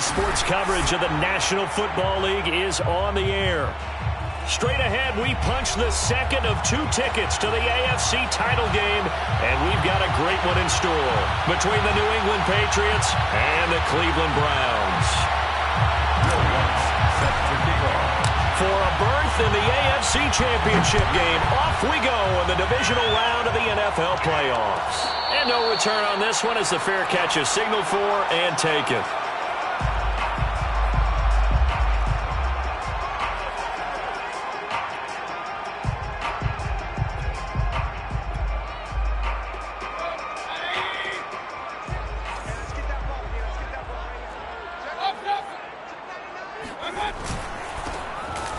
sports coverage of the National Football League is on the air. Straight ahead, we punch the second of 2 tickets to the AFC title game, and we've got a great one in store between the New England Patriots and the Cleveland Browns. For a berth in the AFC Championship game, off we go in the divisional round of the NFL playoffs. And no return on this one as the fair catch is signaled for and taken.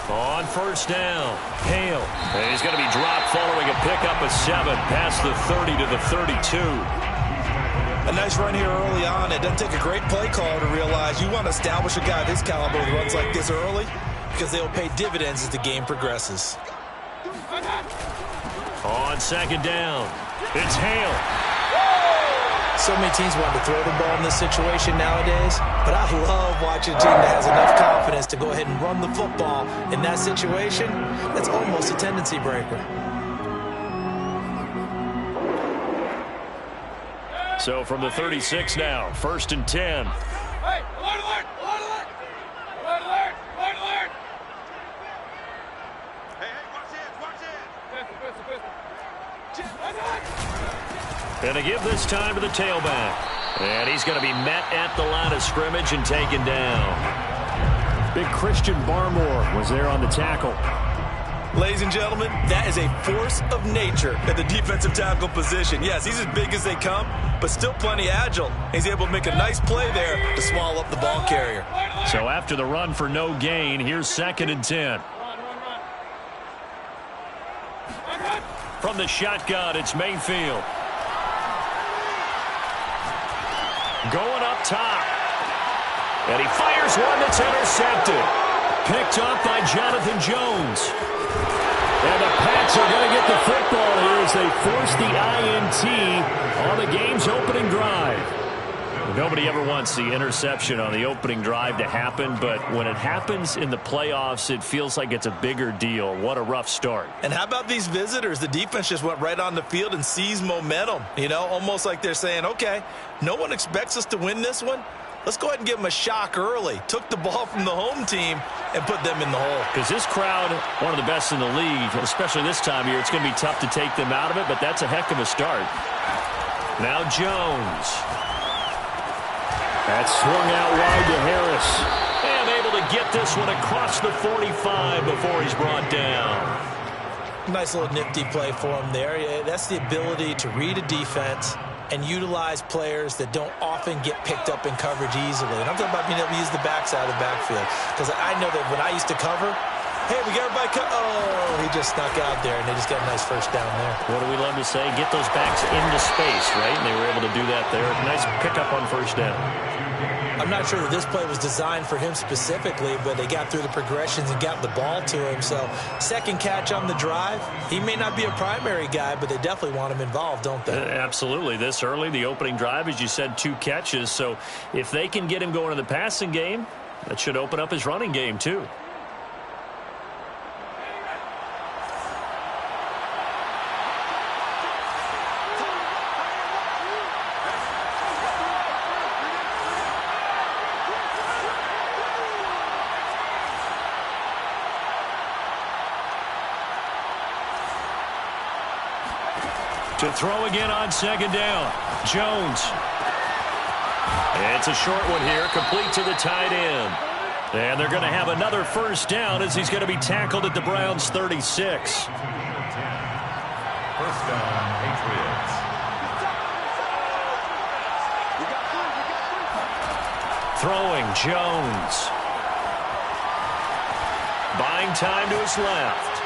On first down, Hale. And he's going to be dropped following a pickup of 7 past the 30 to the 32. A nice run here early on. It doesn't take a great play call to realize you want to establish a guy of his caliber who runs like this early because they'll pay dividends as the game progresses. On second down, it's Hale. So many teams want to throw the ball in this situation nowadays, but I love watching a team that has enough confidence to go ahead and run the football in that situation. That's almost a tendency breaker. So from the 36 now, 1st and 10. Hey, alert, alert, alert, alert, alert, alert, alert, alert. Hey, watch this, And to give this time to the tailback. And he's going to be met at the line of scrimmage and taken down. Big Christian Barmore was there on the tackle. Ladies and gentlemen, that is a force of nature at the defensive tackle position. Yes, he's as big as they come, but still plenty agile. He's able to make a nice play there to swallow up the ball carrier. So after the run for no gain, here's 2nd and 10. From the shotgun, it's Mayfield. Going up top. And he fires one that's intercepted. Picked up by Jonathan Jones. And the Pats are going to get the football here as they force the INT on the game's opening drive. Nobody ever wants the interception on the opening drive to happen, but when it happens in the playoffs, it feels like it's a bigger deal. What a rough start. And how about these visitors? The defense just went right on the field and seized momentum. You know, almost like they're saying, okay, no one expects us to win this one. Let's go ahead and give them a shock early. Took the ball from the home team and put them in the hole. Because this crowd, one of the best in the league, especially this time of year, it's going to be tough to take them out of it, but that's a heck of a start. Now Jones. That's swung out wide to Harris. And able to get this one across the 45 before he's brought down. Nice little nifty play for him there. Yeah, that's the ability to read a defense and utilize players that don't often get picked up in coverage easily. And I'm talking about being able to use the backside of the backfield. Because I know that when I used to cover, hey, we got everybody cut. Oh, he just snuck out there, and they just got a nice first down there. What do we love to say? Get those backs into space, right? And they were able to do that there. Nice pickup on first down. I'm not sure that this play was designed for him specifically, but they got through the progressions and got the ball to him. So, second catch on the drive. He may not be a primary guy, but they definitely want him involved, don't they? Absolutely. This early, the opening drive, as you said, 2 catches. So, if they can get him going in the passing game, that should open up his running game, too. To throw again on second down. Jones. It's a short one here, complete to the tight end. And they're going to have another first down as he's going to be tackled at the Browns' 36. First down, Patriots. Throwing, Jones. Buying time to his left.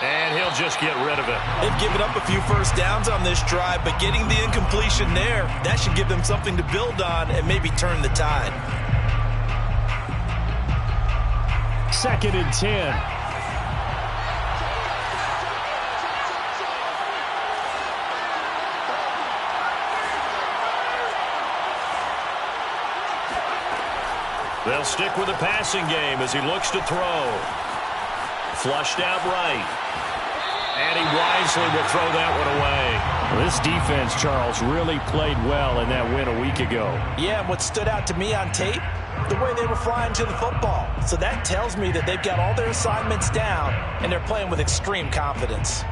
And he'll just get rid of it. They've given up a few first downs on this drive, but getting the incompletion there, that should give them something to build on and maybe turn the tide. 2nd and 10. They'll stick with the passing game as he looks to throw. Flushed out right. And he wisely will throw that one away. Well, this defense, Charles, really played well in that win a week ago. Yeah, and what stood out to me on tape, the way they were flying to the football. So that tells me that they've got all their assignments down, and they're playing with extreme confidence.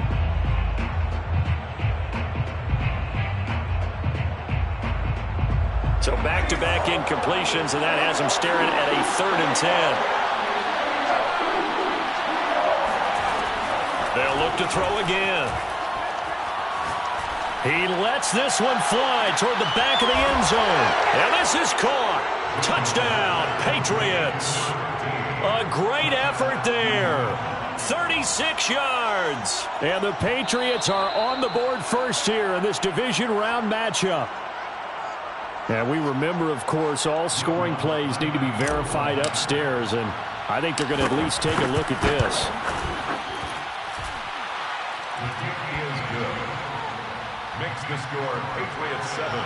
So back-to-back incompletions, and that has him staring at a 3rd and 10. They'll look to throw again. He lets this one fly toward the back of the end zone. And this is caught. Touchdown, Patriots. A great effort there. 36 yards. And the Patriots are on the board first here in this division round matchup. And we remember, of course, all scoring plays need to be verified upstairs, and I think they're going to at least take a look at this. Makes the score Patriots 7.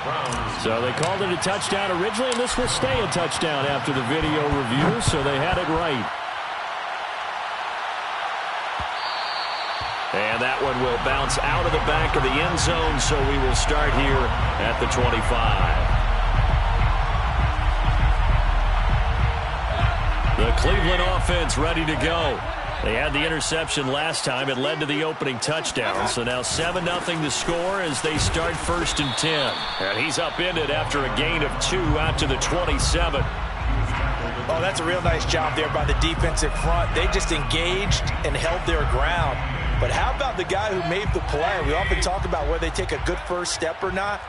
Browns. So they called it a touchdown originally, and this will stay a touchdown after the video review, so they had it right. And that one will bounce out of the back of the end zone, so we will start here at the 25. The Cleveland offense ready to go. They had the interception last time. It led to the opening touchdown. So now 7-0 to score as they start 1st and 10. And he's upended after a gain of 2 out to the 27. Oh, that's a real nice job there by the defensive front. They just engaged and held their ground. But how about the guy who made the play? We often talk about whether they take a good first step or not.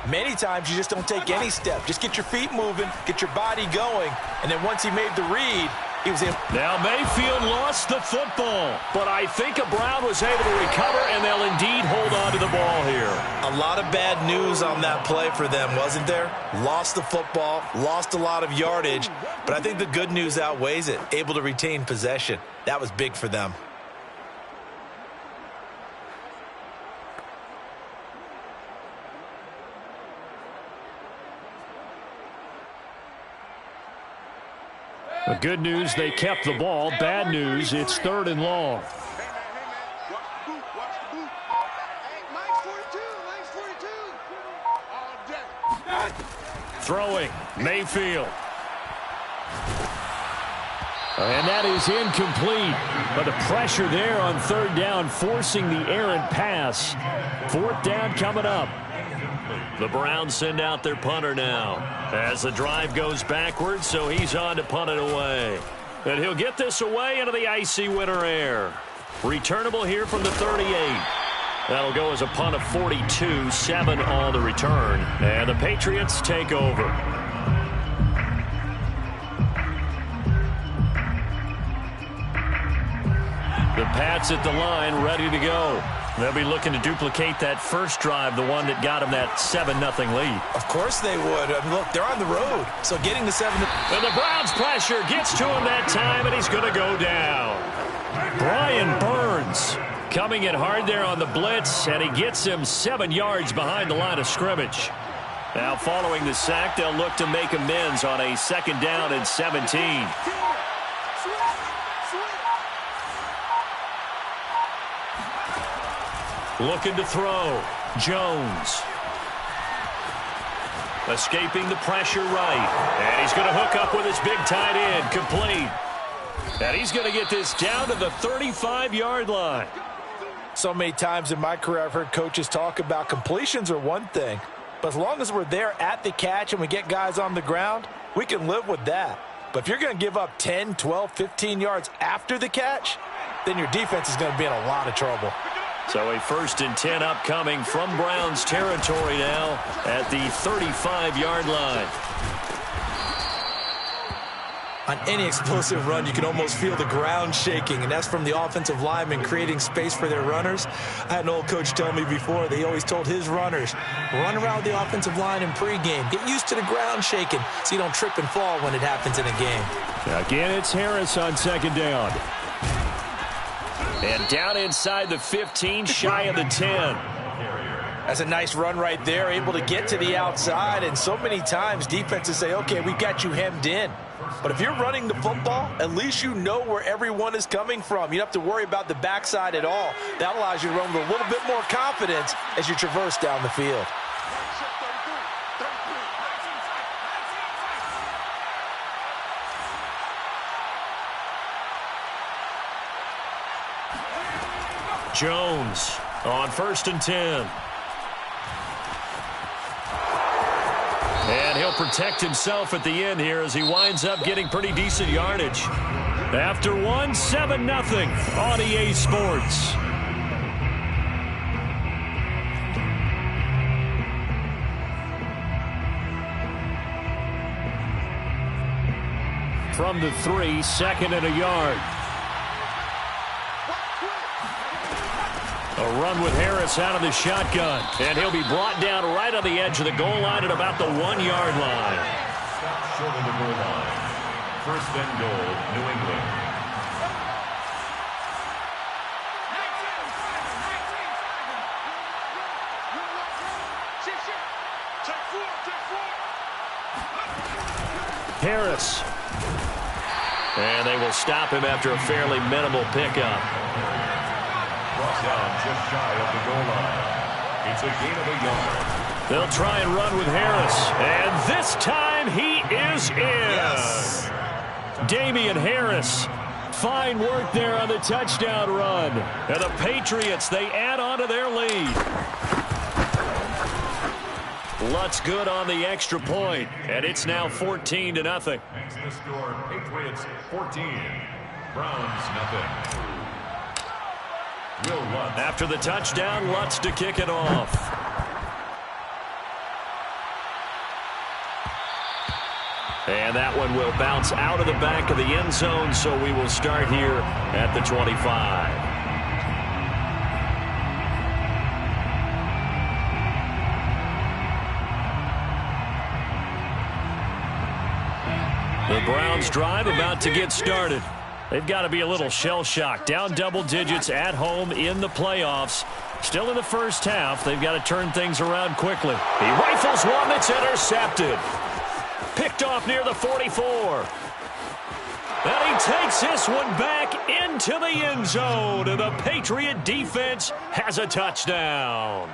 Many times you just don't take any step. Just get your feet moving, get your body going, and then once he made the read, he was in. Now Mayfield lost the football, but I think Brown was able to recover, and they'll indeed hold on to the ball here. A lot of bad news on that play for them, wasn't there? Lost the football, lost a lot of yardage, but I think the good news outweighs it. Able to retain possession. That was big for them. The good news, they kept the ball. Bad news, it's 3rd and long. Throwing, Mayfield. And that is incomplete. But the pressure there on 3rd down, forcing the errant pass. 4th down coming up. The Browns send out their punter now as the drive goes backwards, so he's on to punt it away. And he'll get this away into the icy winter air. Returnable here from the 38. That'll go as a punt of 42, 7 on the return. And the Patriots take over. The Pats at the line, ready to go. They'll be looking to duplicate that first drive, the one that got them that 7-0 lead. Of course they would. I mean, look, they're on the road, so getting the 7. And the Browns pressure gets to him that time, and he's going to go down. Brian Burns coming in hard there on the blitz, and he gets him 7 yards behind the line of scrimmage. Now following the sack, they'll look to make amends on a 2nd down and 17. Looking to throw. Jones. Escaping the pressure right. And he's going to hook up with his big tight end. Complete. And he's going to get this down to the 35-yard line. So many times in my career I've heard coaches talk about completions are one thing. But as long as we're there at the catch and we get guys on the ground, we can live with that. But if you're going to give up 10, 12, 15 yards after the catch, then your defense is going to be in a lot of trouble. So a 1st and 10 upcoming from Browns territory now at the 35-yard line. On any explosive run, you can almost feel the ground shaking, and that's from the offensive linemen creating space for their runners. I had an old coach tell me before that he always told his runners, run around the offensive line in pregame. Get used to the ground shaking so you don't trip and fall when it happens in a game. Again, it's Harris on 2nd down. And down inside the 15, shy of the 10. That's a nice run right there, able to get to the outside. And so many times defenses say, okay, we've got you hemmed in. But if you're running the football, at least you know where everyone is coming from. You don't have to worry about the backside at all. That allows you to run with a little bit more confidence as you traverse down the field. Jones on 1st and 10. And he'll protect himself at the end here as he winds up getting pretty decent yardage. After one, 7-0 on EA Sports. From the 3, 2nd and a yard. A run with Harris out of the shotgun. And he'll be brought down right on the edge of the goal line at about the 1-yard line. Stop short of the goal line. 1st and goal, New England. Harris. And they will stop him after a fairly minimal pickup. Down just shy of the goal line. It's a gain of a yard. They'll try and run with Harris. And this time he is in. Yes. Damian Harris. Fine work there on the touchdown run. And the Patriots, they add on to their lead. Lutz good on the extra point. And it's now 14-0. Makes the score Patriots 14. Browns nothing. After the touchdown, Lutz to kick it off. And that one will bounce out of the back of the end zone, so we will start here at the 25. The Browns drive about to get started. They've got to be a little shell-shocked. Down double digits at home in the playoffs. Still in the first half. They've got to turn things around quickly. He rifles one that's intercepted. Picked off near the 44. And he takes this one back into the end zone. And the Patriot defense has a touchdown.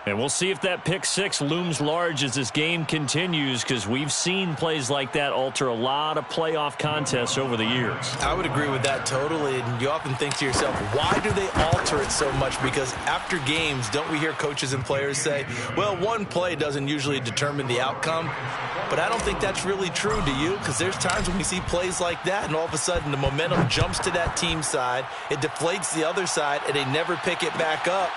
And we'll see if that pick six looms large as this game continues, because we've seen plays like that alter a lot of playoff contests over the years. I would agree with that totally. And you often think to yourself, why do they alter it so much? Because after games, don't we hear coaches and players say, well, one play doesn't usually determine the outcome. But I don't think that's really true, do you? Because there's times when we see plays like that, and all of a sudden the momentum jumps to that team side, it deflates the other side, and they never pick it back up.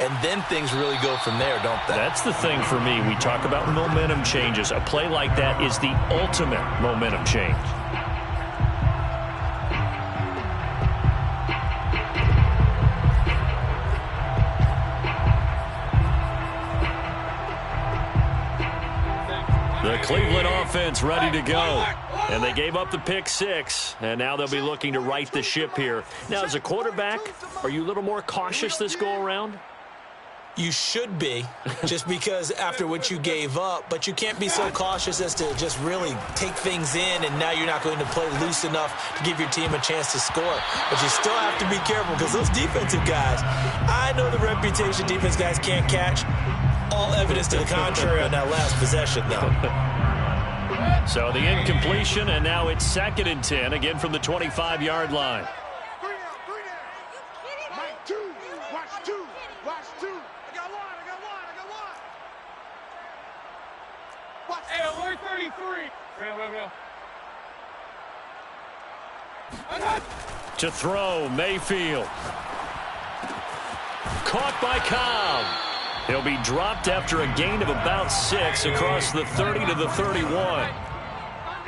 And then things really go from there, don't they? That's the thing for me. We talk about momentum changes. A play like that is the ultimate momentum change. The Cleveland offense ready to go. And they gave up the pick six, and now they'll be looking to right the ship here. Now, as a quarterback, are you a little more cautious this go-around? You should be, just because after what you gave up, but you can't be so cautious as to just really take things in, and now you're not going to play loose enough to give your team a chance to score. But you still have to be careful, because those defensive guys, I know the reputation defense guys can't catch. All evidence to the contrary on that last possession, though. So the incompletion, and now it's 2nd and 10, again from the 25-yard line. Hey, alert 33. To throw, Mayfield. Caught by Cobb. He'll be dropped after a gain of about 6 across the 30 to the 31.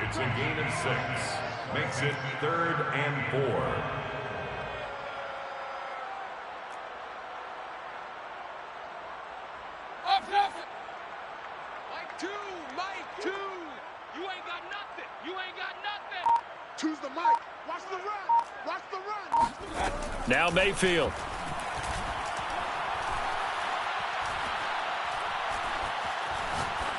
It's a gain of 6. Makes it 3rd and 4. Up, nothing. Mike 2, Mike 2. You ain't got nothing. You ain't got nothing. Choose the mic. Watch the run. Watch the run. Watch the run. Now Mayfield.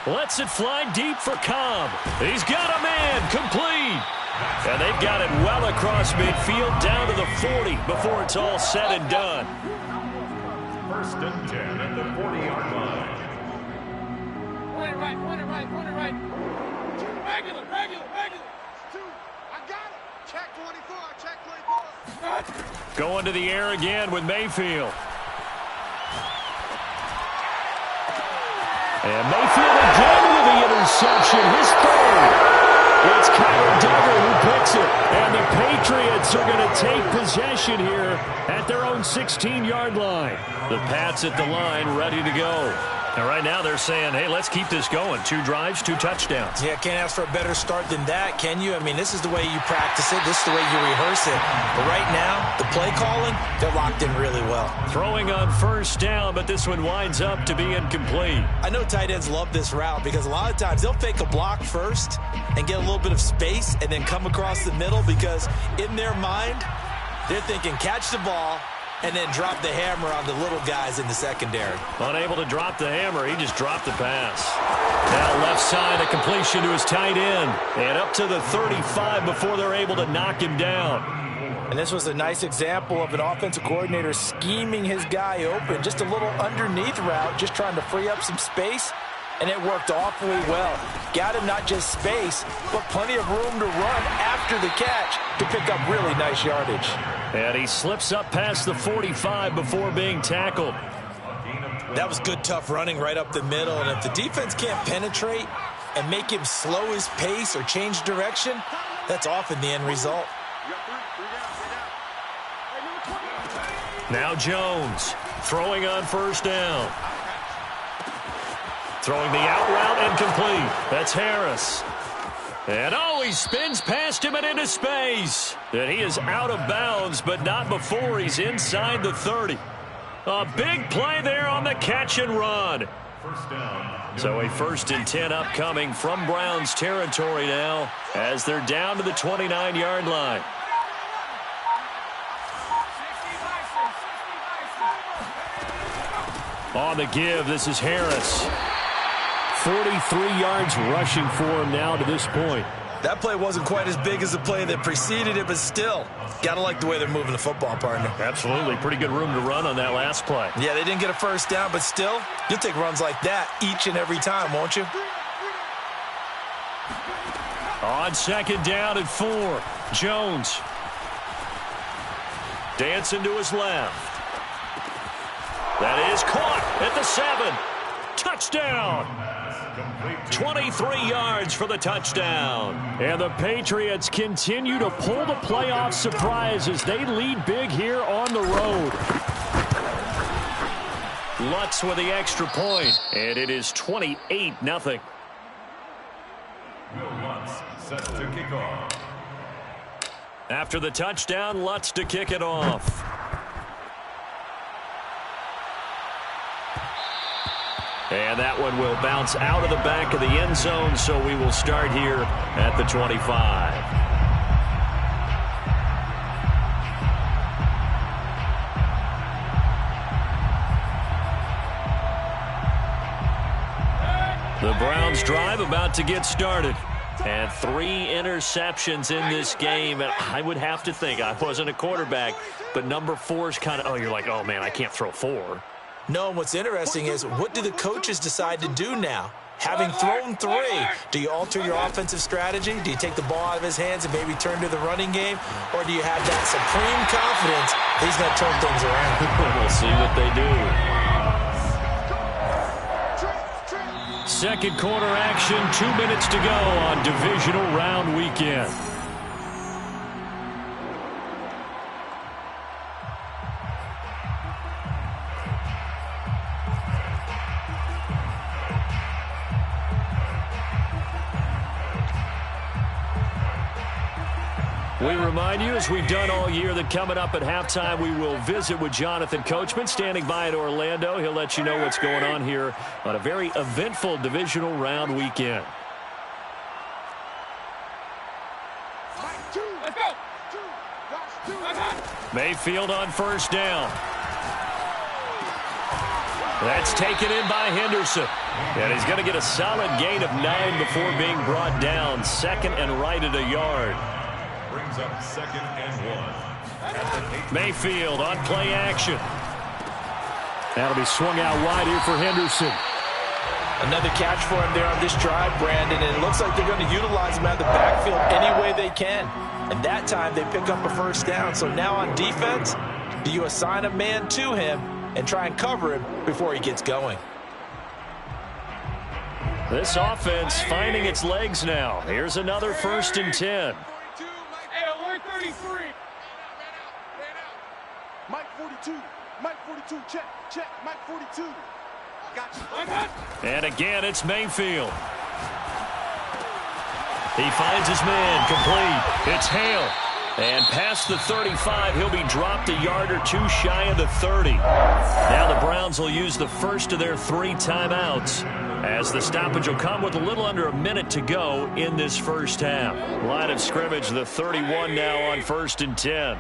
Lets it fly deep for Cobb. He's got a man, complete. And they've got it well across midfield down to the 40 before it's all said and done. 1st and 10 at the 40-yard line. Run it right. Regular. Two. I got it. Check 24. Going to the air again with Mayfield. And Mayfield again with the interception. His third. It's Kyle Duggar who picks it. And the Patriots are going to take possession here at their own 16-yard line. The Pats at the line ready to go. And right now they're saying, hey, let's keep this going. 2 drives, 2 touchdowns. Yeah, can't ask for a better start than that, can you? I mean, this is the way you practice it. This is the way you rehearse it. But right now, the play calling, they're locked in really well. Throwing on 1st down, but this one winds up to be incomplete. I know tight ends love this route because a lot of times they'll fake a block first and get a little bit of space and then come across the middle because in their mind, they're thinking catch the ball and then drop the hammer on the little guys in the secondary. Unable to drop the hammer, he just dropped the pass. Now left side, a completion to his tight end. And up to the 35 before they're able to knock him down. And this was a nice example of an offensive coordinator scheming his guy open. Just a little underneath route, just trying to free up some space. And it worked awfully well. Got him not just space, but plenty of room to run after the catch to pick up really nice yardage. And he slips up past the 45 before being tackled. That was good, tough running right up the middle. And if the defense can't penetrate and make him slow his pace or change direction, that's often the end result. Now Jones throwing on 1st down. Throwing the out route and complete. That's Harris. And he spins past him and into space. And he is out of bounds, but not before he's inside the 30. A big play there on the catch and run. 1st down. So a 1st and 10 upcoming from Browns territory now as they're down to the 29-yard line. On the give, this is Harris. 43 yards rushing for him now to this point. That play wasn't quite as big as the play that preceded it, but still, got to like the way they're moving the football, partner. Absolutely. Pretty good room to run on that last play. Yeah, they didn't get a 1st down, but still, you'll take runs like that each and every time, won't you? On 2nd down and 4, Jones. Dancing to his left. That is caught at the 7. Touchdown. 23 yards for the touchdown. And the Patriots continue to pull the playoff surprise as they lead big here on the road. Lutz with the extra point, and it is 28-0. Will Lutz set to kick off. After the touchdown, Lutz to kick it off. And that one will bounce out of the back of the end zone, so we will start here at the 25. The Browns drive about to get started. And 3 interceptions in this game. And I would have to think, I wasn't a quarterback, but number 4 is kind of, you're like, oh, man, I can't throw 4. No, and what's interesting is what do the coaches decide to do now? Having thrown 3, do you alter your offensive strategy? Do you take the ball out of his hands and maybe turn to the running game? Or do you have that supreme confidence that he's going to turn things around? We'll see what they do. Second quarter action, 2 minutes to go on divisional round weekend. We remind you, as we've done all year, that coming up at halftime, we will visit with Jonathan Coachman, standing by in Orlando. He'll let you know what's going on here on a very eventful divisional round weekend. Mayfield on 1st down. That's taken in by Henderson. And he's going to get a solid gain of 9 before being brought down. Second and right at a yard. Brings up 2nd and 1. Mayfield on play action. That'll be swung out wide here for Henderson. Another catch for him there on this drive, Brandon, and it looks like they're going to utilize him out of the backfield any way they can. And that time they pick up a first down. So now on defense, do you assign a man to him and try and cover him before he gets going? This offense finding its legs now. Here's another 1st and 10. Hey, alert 33. Mike 42. Mike 42. Check. Mike 42. And again, it's Mayfield. He finds his man, complete. It's Hale. And past the 35, he'll be dropped a yard or 2 shy of the 30. Now the Browns will use the first of their 3 timeouts, as the stoppage will come with a little under a minute to go in this first half. Line of scrimmage, the 31 now on 1st and 10.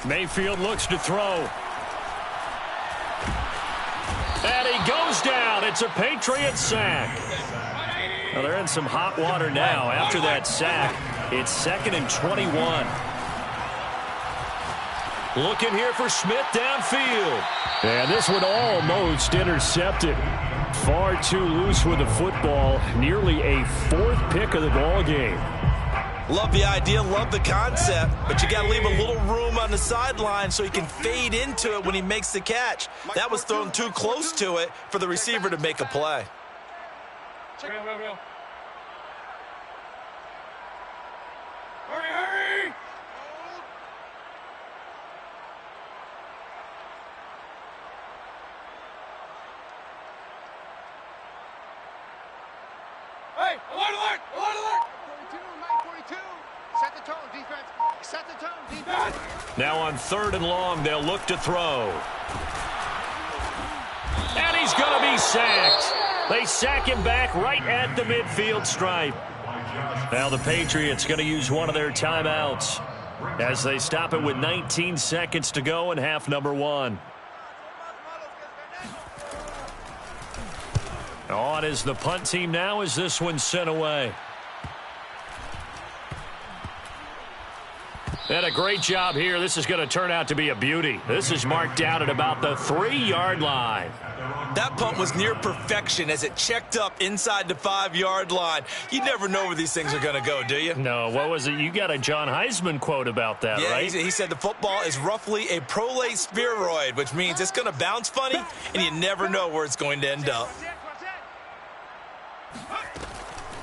Mayfield looks to throw. And he goes down. It's a Patriot sack. Well, they're in some hot water now after that sack. It's 2nd and 21. Looking here for Smith downfield. And this one almost intercepted. Far too loose with the football. Nearly a 4th pick of the ball game. Love the idea, love the concept, but you got to leave a little room on the sideline so he can fade into it when he makes the catch. That was thrown too close to it for the receiver to make a play. Hurry! Hey, alert! Set the tone, defense. Set the tone, defense. Now on 3rd and long, they'll look to throw. And he's going to be sacked. They sack him back right at the midfield stripe. Now the Patriots going to use one of their timeouts as they stop it with 19 seconds to go in half number 1. On is the punt team now as this one's sent away. And a great job here. This is going to turn out to be a beauty. This is marked out at about the 3-yard line. That punt was near perfection as it checked up inside the 5-yard line. You never know where these things are going to go, do you? No, what was it? You got a John Heisman quote about that, yeah, right? He said the football is roughly a prolate spheroid, which means it's going to bounce funny, and you never know where it's going to end up.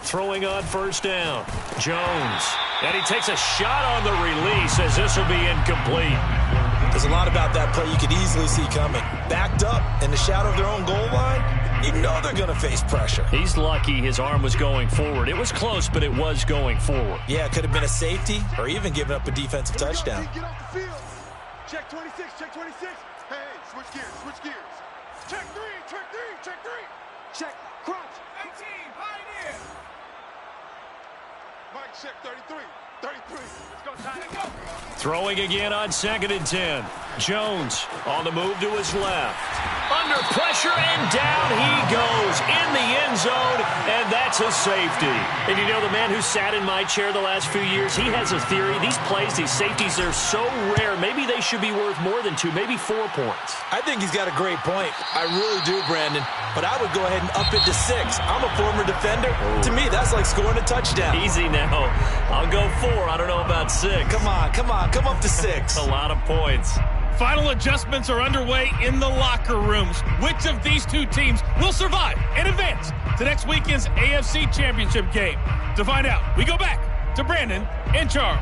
Throwing on 1st down. Jones. And he takes a shot on the release as this will be incomplete. There's a lot about that play you could easily see coming. Backed up in the shadow of their own goal line, you know they're going to face pressure. He's lucky his arm was going forward. It was close, but it was going forward. Yeah, it could have been a safety or even giving up a defensive touchdown. Get off the field. Check 26. Hey, switch gears. Check 3. Check, crunch. 18, pioneer. Mike, check 33. Let's go, Tyler, go. Throwing again on 2nd and 10. Jones on the move to his left. Under pressure, and down he goes in the end zone, and that's a safety. And you know, the man who sat in my chair the last few years, he has a theory. These plays, these safeties, they're so rare. Maybe they should be worth more than 2, maybe 4 points. I think he's got a great point. I really do, Brandon. But I would go ahead and up it to 6. I'm a former defender. Ooh. To me, that's like scoring a touchdown. Easy now. I'll go 4. I don't know about 6. Come on. Come up to 6. A lot of points. Final adjustments are underway in the locker rooms. Which of these 2 teams will survive and advance to next weekend's AFC Championship game? To find out, we go back to Brandon and Charles.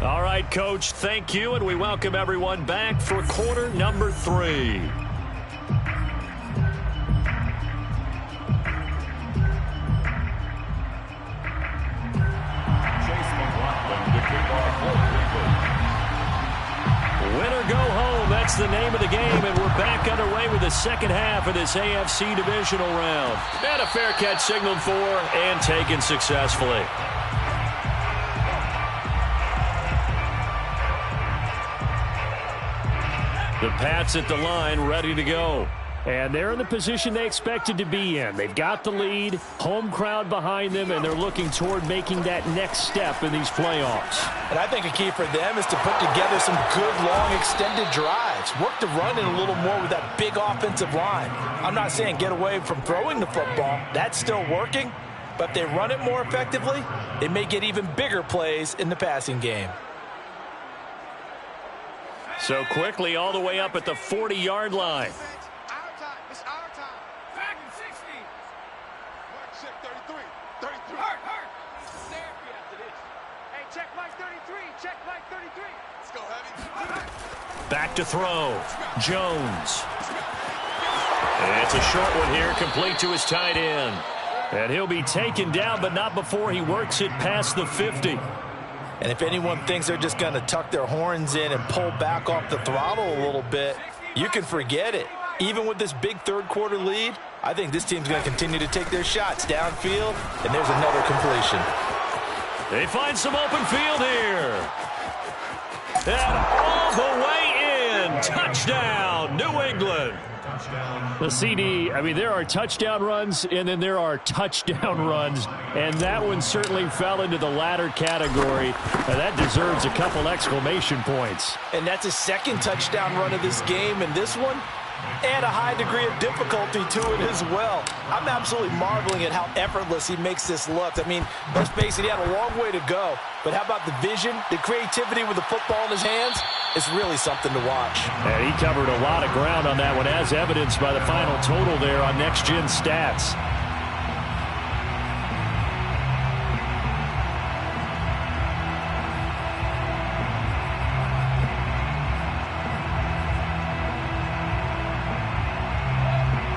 All right, Coach, thank you, and we welcome everyone back for quarter number 3. Win or go home, that's the name of the game, and we're back underway with the second half of this AFC divisional round. And a fair catch signaled for and taken successfully. The Pats at the line, ready to go. And they're in the position they expected to be in. They've got the lead, home crowd behind them, and they're looking toward making that next step in these playoffs. And I think a key for them is to put together some good, long, extended drives. Work the run in a little more with that big offensive line. I'm not saying get away from throwing the football. That's still working. But if they run it more effectively, they may get even bigger plays in the passing game. So quickly all the way up at the 40-yard line. It's our time. Back in 60. Mike, check 33. 33. Hurt. Therapy after this. Hey, check Mike 33. Check Mike 33. Let's go, Heavy. Back to throw. Jones. And it's a short one here, complete to his tight end. And he'll be taken down, but not before he works it past the 50. And if anyone thinks they're just going to tuck their horns in and pull back off the throttle a little bit, you can forget it. Even with this big third-quarter lead, I think this team's going to continue to take their shots downfield, and there's another completion. They find some open field here. And all the way in. Touchdown, New England. The CD, I mean, there are touchdown runs, and then there are touchdown runs, and that one certainly fell into the latter category. That deserves a couple exclamation points. And that's a second touchdown run of this game, and this one, and a high degree of difficulty to it as well. I'm absolutely marveling at how effortless he makes this look. I mean, let's face it, he had a long way to go, but how about the vision, the creativity with the football in his hands? It's really something to watch. And he covered a lot of ground on that one, as evidenced by the final total there on Next Gen Stats.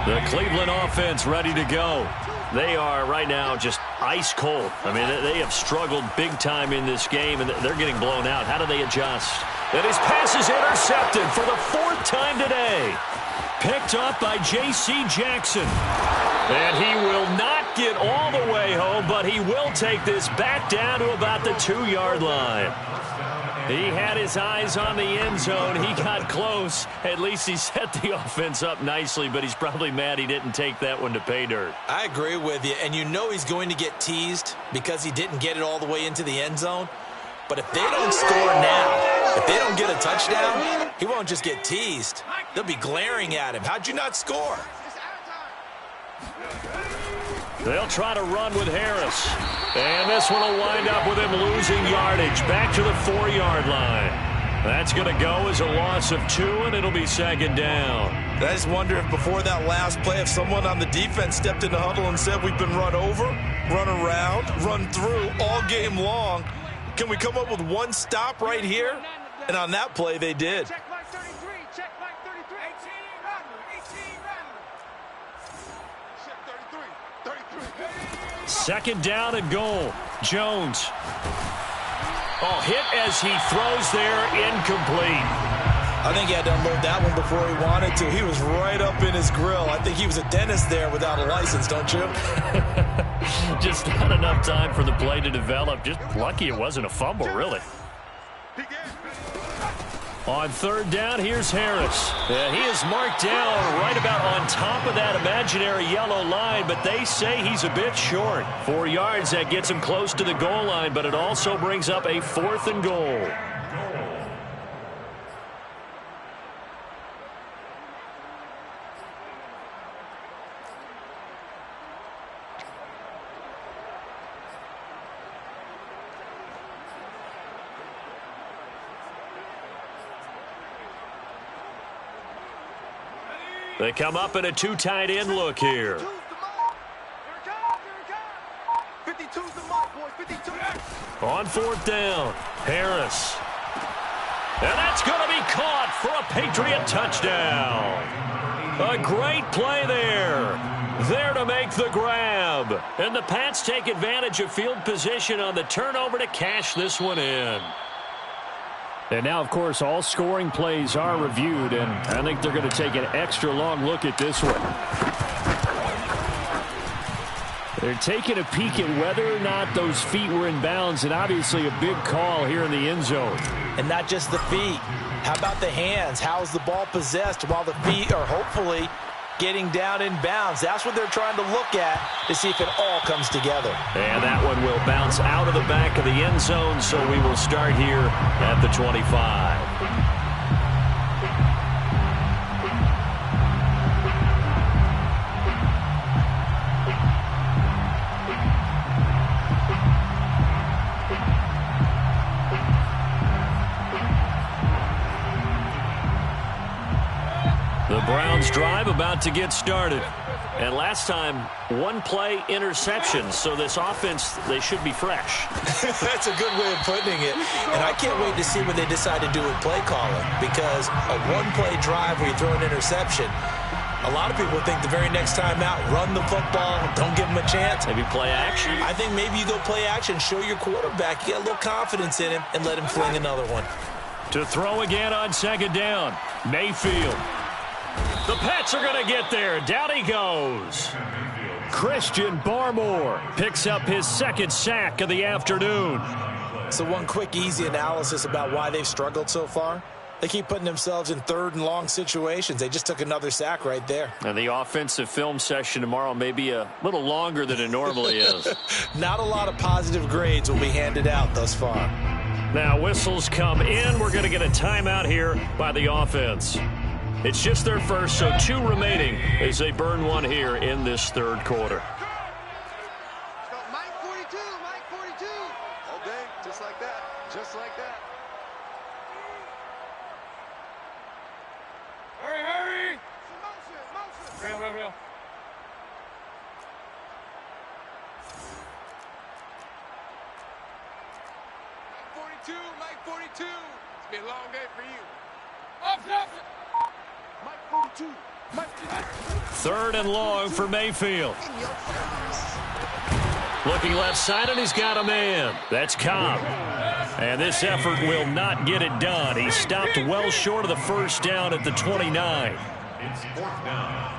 The Cleveland offense ready to go. They are right now just ice cold. I mean, they have struggled big time in this game, and they're getting blown out. How do they adjust? And his pass is intercepted for the fourth time today. Picked up by J.C. Jackson. And he will not get all the way home, but he will take this back down to about the 2-yard line. He had his eyes on the end zone. He got close. At least he set the offense up nicely, but he's probably mad he didn't take that one to pay dirt. I agree with you, and you know he's going to get teased because he didn't get it all the way into the end zone. But if they don't score now, if they don't get a touchdown, he won't just get teased. They'll be glaring at him. How'd you not score? They'll try to run with Harris. And this one will wind up with him losing yardage back to the 4-yard line. That's going to go as a loss of 2, and it'll be second down. I just wonder if before that last play, if someone on the defense stepped in the huddle and said, we've been run over, run around, run through all game long. Can we come up with one stop right here? And on that play, they did. Check Mike 33. Check Mike 33. 18 Check 33. Second down and goal. Jones. Oh, hit as he throws there, incomplete. I think he had to unload that one before he wanted to. He was right up in his grill. I think he was a dentist there without a license, don't you? Just not enough time for the play to develop. Just lucky it wasn't a fumble, really. On third down, here's Harris. And he is marked down right about on top of that imaginary yellow line, but they say he's a bit short. 4 yards, that gets him close to the goal line, but it also brings up a 4th and goal. They come up in a 2 tight end look here. 52's the mark, boys. 52. On fourth down, Harris. And that's going to be caught for a Patriot touchdown. A great play there. There to make the grab. And the Pats take advantage of field position on the turnover to cash this one in. And now, of course, all scoring plays are reviewed, and I think they're going to take an extra long look at this one. They're taking a peek at whether or not those feet were in bounds, and obviously a big call here in the end zone. And not just the feet. How about the hands? How's the ball possessed while the feet are hopefully getting down in bounds? That's what they're trying to look at to see if it all comes together. And that one will bounce out of the back of the end zone, so we will start here at the 25. The Browns drive about to get started. And last time, one play interception. So this offense, they should be fresh. That's a good way of putting it. And I can't wait to see what they decide to do with play calling. Because a one-play drive where you throw an interception, a lot of people think the very next time out, run the football, don't give them a chance. Maybe play action. I think maybe you go play action, show your quarterback, you get a little confidence in him, and let him fling another one. To throw again on second down, Mayfield. The Pats are going to get there. Down he goes. Christian Barmore picks up his second sack of the afternoon. So one quick, easy analysis about why they've struggled so far. They keep putting themselves in third and long situations. They just took another sack right there. And the offensive film session tomorrow may be a little longer than it normally is. Not a lot of positive grades will be handed out thus far. Now whistles come in. We're going to get a timeout here by the offense. It's just their first, so 2 remaining as they burn one here in this third quarter. Mike 42, Mike 42. All day, just like that, just like that. Hurry, hurry. Motion. Real. Mike 42. It's been a long day for you. Up. Mike 42. Third and long for Mayfield. Looking left side, and he's got a man. That's Cobb. And this effort will not get it done. He stopped well short of the first down at the 29. It's fourth down.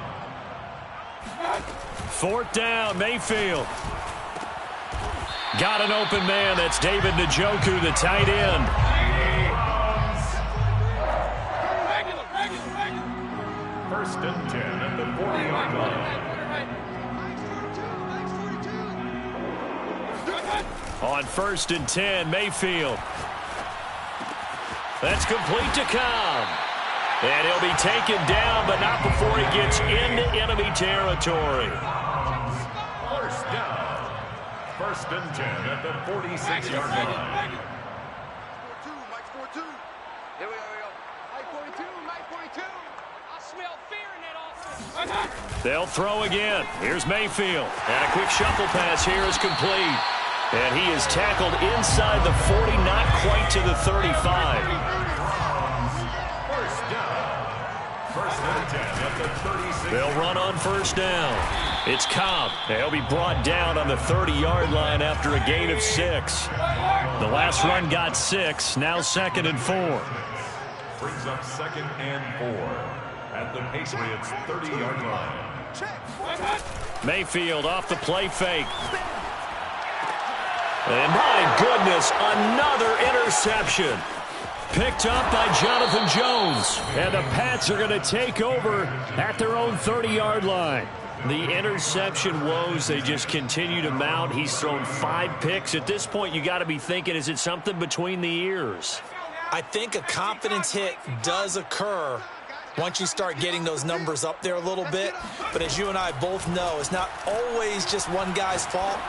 Fourth down, Mayfield. Got an open man. That's David Njoku, the tight end. First and 10 at the 40-yard line. On first and 10, Mayfield. That's complete to Cobb. And he'll be taken down, but not before he gets into enemy territory. First down. First and 10 at the 46-yard line. Mike 42. Here we go. Mike 42. I smell fear in that offense. They'll throw again. Here's Mayfield. And a quick shuffle pass here is complete. And he is tackled inside the 40, not quite to the 35. First down. First and 10 at the 36. They'll run on first down. It's Cobb. He'll be brought down on the 30-yard line after a gain of 6. The last run got 6. Now second and 4. Brings up second and 4 at the Patriots' 30-yard line. Mayfield off the play fake. And my goodness, another interception. Picked up by Jonathan Jones. And the Pats are going to take over at their own 30-yard line. The interception woes, they just continue to mount. He's thrown 5 picks. At this point, you got to be thinking, is it something between the ears? I think a confidence hit does occur once you start getting those numbers up there a little bit. But as you and I both know, it's not always just one guy's fault.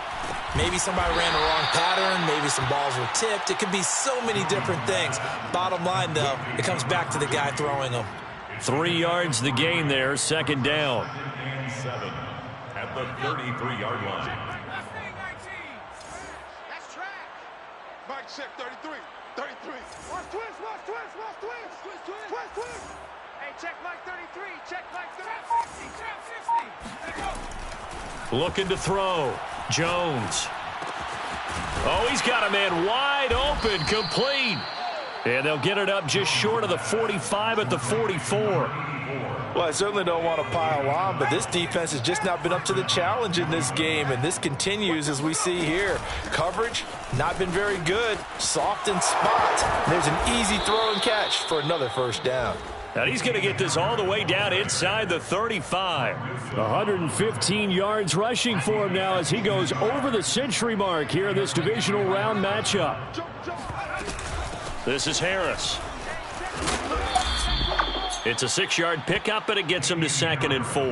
Maybe somebody ran the wrong pattern. Maybe some balls were tipped. It could be so many different things. Bottom line, though, it comes back to the guy throwing them. 3 yards the gain there, second down. And 7 at the 33-yard line. That's track. Mike check 33. 33. Watch twist. Hey, check Mike 33. Check Mike 33. Trap 50. Looking to throw. Jones. Oh, he's got a man wide open, complete. And they'll get it up just short of the 45 at the 44. Well, I certainly don't want to pile on, but this defense has just not been up to the challenge in this game, and this continues as we see here. Coverage, not been very good. Soft in spots. There's an easy throw and catch for another first down. And he's going to get this all the way down inside the 35. 115 yards rushing for him now as he goes over the century mark here in this divisional round matchup. This is Harris. It's a 6-yard pickup, and it gets him to 2nd and 4.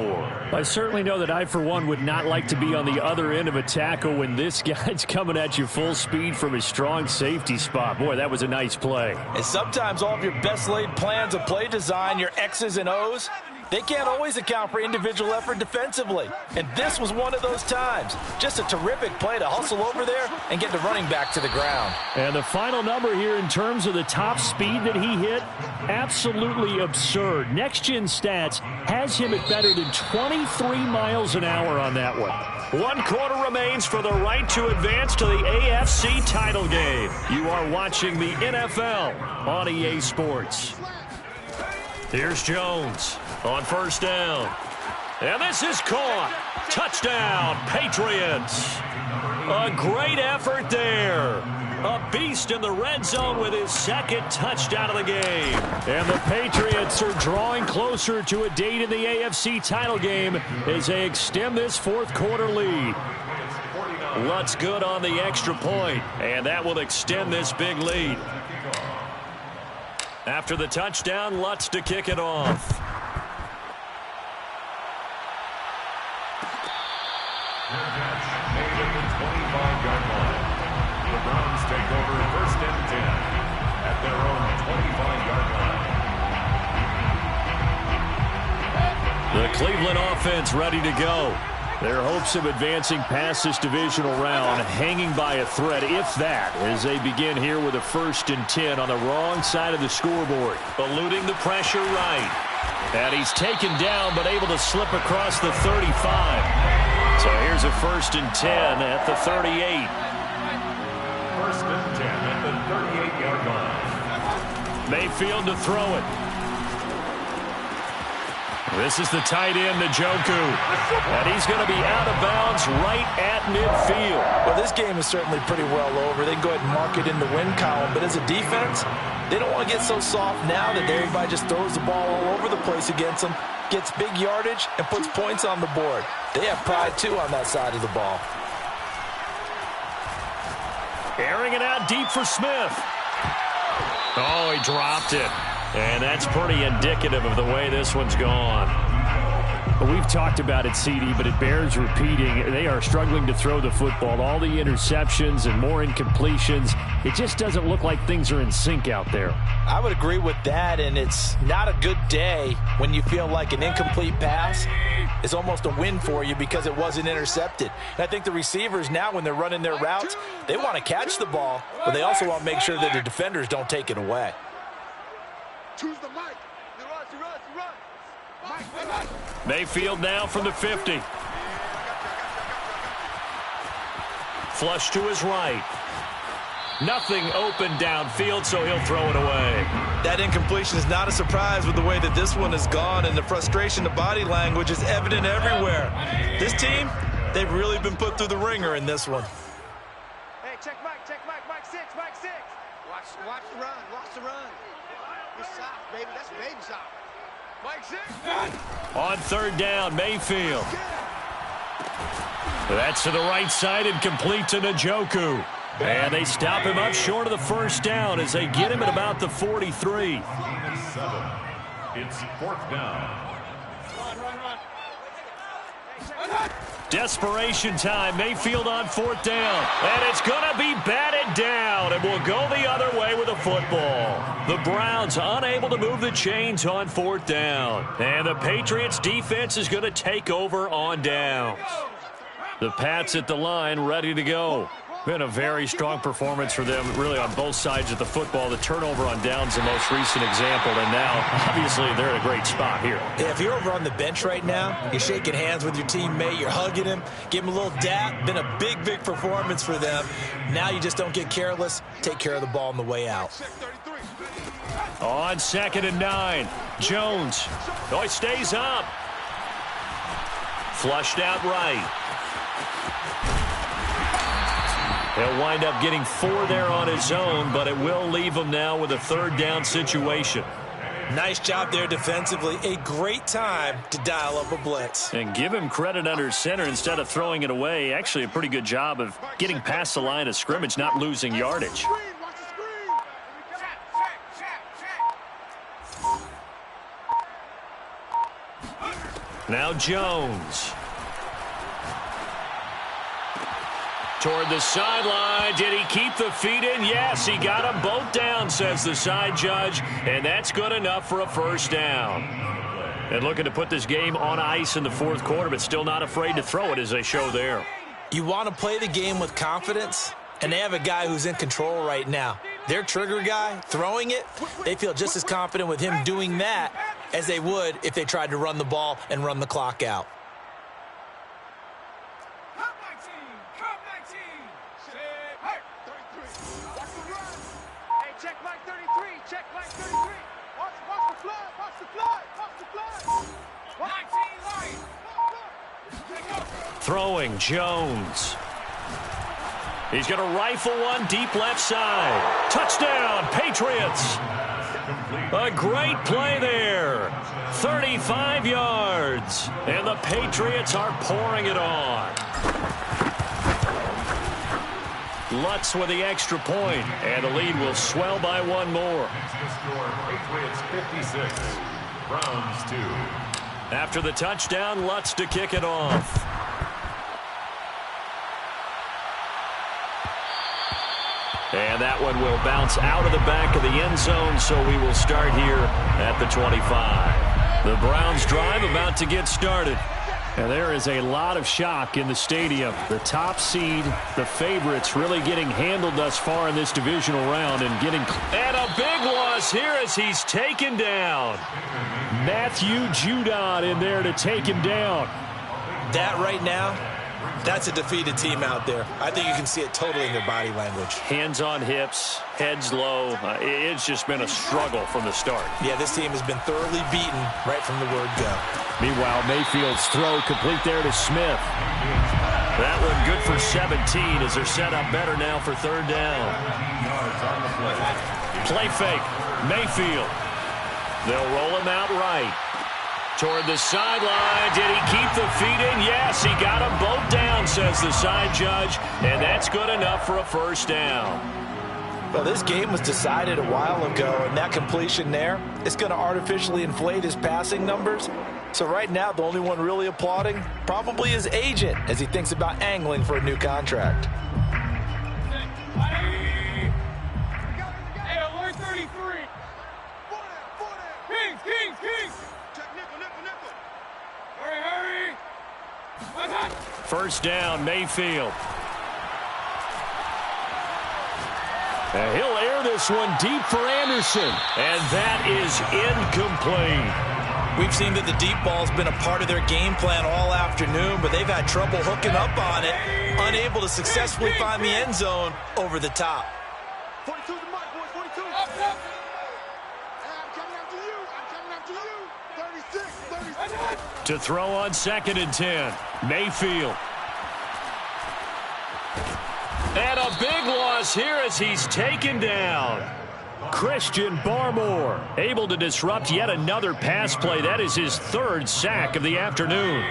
I certainly know that I, for one, would not like to be on the other end of a tackle when this guy's coming at you full speed from his strong safety spot. Boy, that was a nice play. And sometimes all of your best laid plans of play design, your X's and O's, they can't always account for individual effort defensively. And this was one of those times. Just a terrific play to hustle over there and get the running back to the ground. And the final number here in terms of the top speed that he hit, absolutely absurd. Next Gen Stats has him at better than 23 miles an hour on that one. 1 quarter remains for the right to advance to the AFC title game. You are watching the NFL on EA Sports. Here's Jones on first down. And this is caught. Touchdown, Patriots. A great effort there. A beast in the red zone with his 2nd touchdown of the game. And the Patriots are drawing closer to a date in the AFC title game as they extend this 4th quarter lead. Lutz good on the extra point, and that will extend this big lead. After the touchdown, Lutz to kick it off. Made at the 25-yard line. The Browns take over 1st and 10 at their own 25-yard line. The Cleveland offense ready to go. Their hopes of advancing past this divisional round hanging by a thread, if that, as they begin here with a 1st and 10 on the wrong side of the scoreboard. Eluding the pressure right. And he's taken down but able to slip across the 35. So here's a 1st and 10 at the 38. 1st and 10 at the 38-yard line. Mayfield to throw it. This is the tight end, Njoku. And he's going to be out of bounds right at midfield. Well, this game is certainly pretty well over. They can go ahead and mark it in the win column. But as a defense, they don't want to get so soft now that everybody just throws the ball all over the place against them, gets big yardage, and puts points on the board. They have pride, too, on that side of the ball. Airing it out deep for Smith. Oh, he dropped it. And that's pretty indicative of the way this one's gone. We've talked about it, CD, but it bears repeating. They are struggling to throw the football. All the interceptions and more incompletions. It just doesn't look like things are in sync out there. I would agree with that, and it's not a good day when you feel like an incomplete pass is almost a win for you because it wasn't intercepted. And I think the receivers now, when they're running their routes, they want to catch the ball, but they also want to make sure that the defenders don't take it away. Choose the mic. Run. Mike. Mayfield now from the 50. Flush to his right. Nothing open downfield, so he'll throw it away. That incompletion is not a surprise with the way that this one has gone, and the frustration, the body language is evident everywhere. This team, they've really been put through the ringer in this one. Hey, check Mike 6. Watch the run. Good shot, baby. That's a baby shot. Mike 6. On 3rd down, Mayfield. That's to the right side and complete to Njoku. And they stop him up short of the 1st down as they get him at about the 43. It's 4th down. Desperation time. Mayfield on 4th down. And it's going to be batted down. And will go the other way with the football. The Browns unable to move the chains on 4th down. And the Patriots defense is going to take over on downs. The Pats at the line ready to go. Been a very strong performance for them, really, on both sides of the football. The turnover on downs, the most recent example, and now, obviously, they're in a great spot here. Yeah, if you're over on the bench right now, you're shaking hands with your teammate, you're hugging him, give him a little dap. Been a big, big performance for them. Now you just don't get careless. Take care of the ball on the way out. On 2nd and 9, Jones. Oh, he stays up. Flushed out right. He'll wind up getting 4 there on his own, but it will leave him now with a 3rd down situation. Nice job there defensively. A great time to dial up a blitz. And give him credit under center instead of throwing it away. Actually, a pretty good job of getting past the line of scrimmage, not losing yardage. Now Jones. Toward the sideline. Did he keep the feet in? Yes, he got them both down, says the side judge. And that's good enough for a 1st down. And looking to put this game on ice in the 4th quarter, but still not afraid to throw it as they show there. You want to play the game with confidence, and they have a guy who's in control right now. Their trigger guy, throwing it, they feel just as confident with him doing that as they would if they tried to run the ball and run the clock out. Throwing, Jones. He's going to rifle one deep left side. Touchdown, Patriots. A great play there. 35 yards. And the Patriots are pouring it on. Lutz with the extra point, and the lead will swell by 1 more. Patriots 56, Browns 2. After the touchdown, Lutz to kick it off. And that one will bounce out of the back of the end zone, so we will start here at the 25. The Browns drive about to get started. And there is a lot of shock in the stadium. The top seed, the favorites, really getting handled thus far in this divisional round and getting... And a big loss here as he's taken down. Matthew Judon in there to take him down. That right now, that's a defeated team out there. I think you can see it totally in their body language. Hands on hips, heads low. It's just been a struggle from the start. Yeah, this team has been thoroughly beaten right from the word go. Meanwhile, Mayfield's throw complete there to Smith. That one good for 17 as they're set up better now for 3rd down. Play fake. Mayfield. They'll roll him out right. Toward the sideline. Did he keep the feet in? Yes, he got them both down, says the side judge. And that's good enough for a 1st down. Well, this game was decided a while ago, and that completion there is going to artificially inflate his passing numbers. So right now, the only one really applauding probably his agent as he thinks about angling for a new contract. Hey, alert 33. Kings. Check nickel. Hurry. 1st down, Mayfield. And he'll air this one deep for Anderson. And that is incomplete. We've seen that the deep ball's been a part of their game plan all afternoon, but they've had trouble hooking up on it, unable to successfully find the end zone over the top. 42 to Mike, boys, 42. Up. Hey, I'm coming after you. 36. To throw on 2nd and 10. Mayfield. And a big loss here as he's taken down. Christian Barmore able to disrupt yet another pass play. That is his 3rd sack of the afternoon.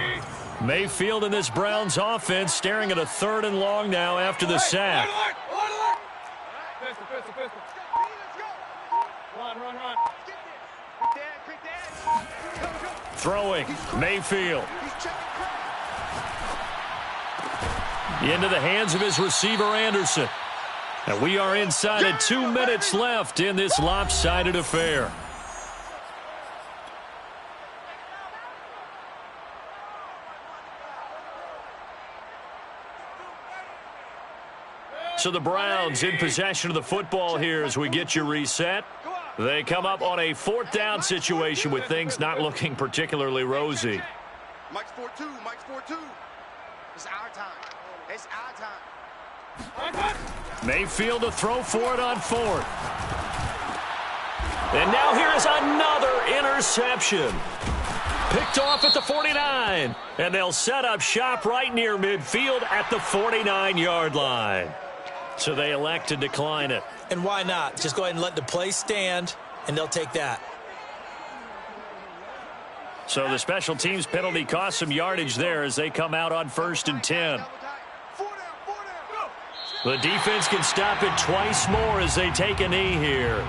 Mayfield in this Browns offense staring at a 3rd and long now after the sack. Pistol. Run. Throwing, Mayfield. Into the hands of his receiver, Anderson. And we are inside at 2 minutes left in this lopsided affair. So the Browns in possession of the football here as we get you reset. They come up on a 4th down situation with things not looking particularly rosy. Mike's 4-2. Mike's 4-2. It's our time. It's our time. Mayfield to throw for it on 4th. And now here is another interception. Picked off at the 49. And they'll set up shop right near midfield at the 49-yard line. So they elect to decline it. And why not? Just go ahead and let the play stand, and they'll take that. So the special teams penalty cost some yardage there as they come out on 1st and 10. The defense can stop it twice more as they take a knee here.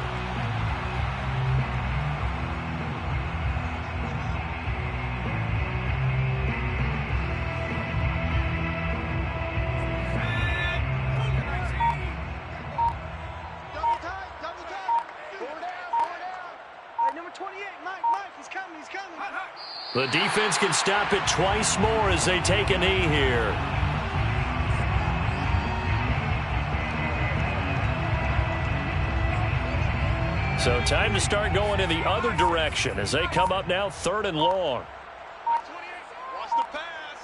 The defense can stop it twice more as they take a knee here. So time to start going in the other direction as they come up now 3rd and long. Watch the pass.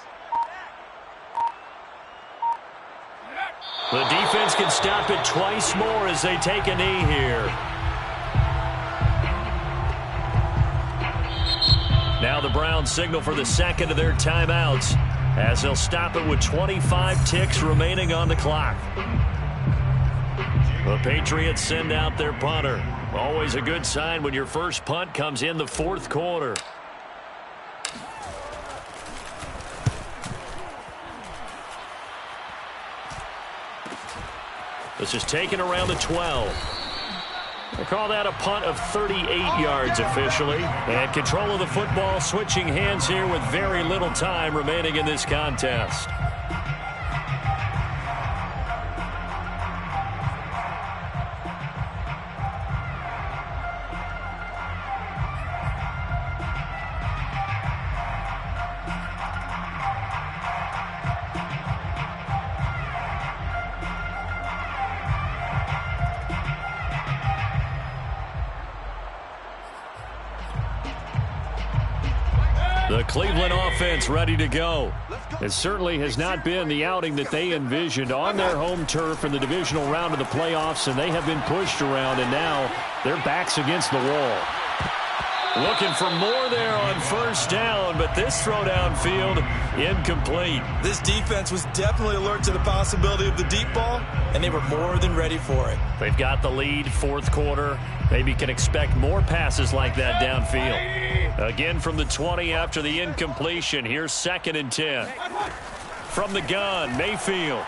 The defense can stop it twice more as they take a knee here. Now the Browns signal for the 2nd of their timeouts as they'll stop it with 25 ticks remaining on the clock. The Patriots send out their punter. Always a good sign when your first punt comes in the 4th quarter. This is taken around the 12. They call that a punt of 38 yards officially. And control of the football switching hands here with very little time remaining in this contest. The Cleveland offense ready to go. It certainly has not been the outing that they envisioned on their home turf in the divisional round of the playoffs, and they have been pushed around, and now their backs against the wall. Looking for more there on 1st down, but this throw downfield incomplete. This defense was definitely alert to the possibility of the deep ball, and they were more than ready for it. They've got the lead 4th quarter. Maybe can expect more passes like that downfield. Again from the 20 after the incompletion. Here's 2nd and 10. From the gun, Mayfield.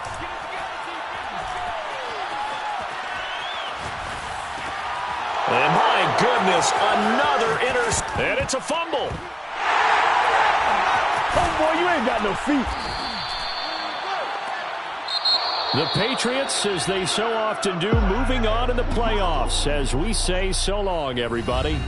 And my goodness, another interception. And it's a fumble. Oh, boy, you ain't got no feet. The Patriots, as they so often do, moving on in the playoffs as we say so long, everybody.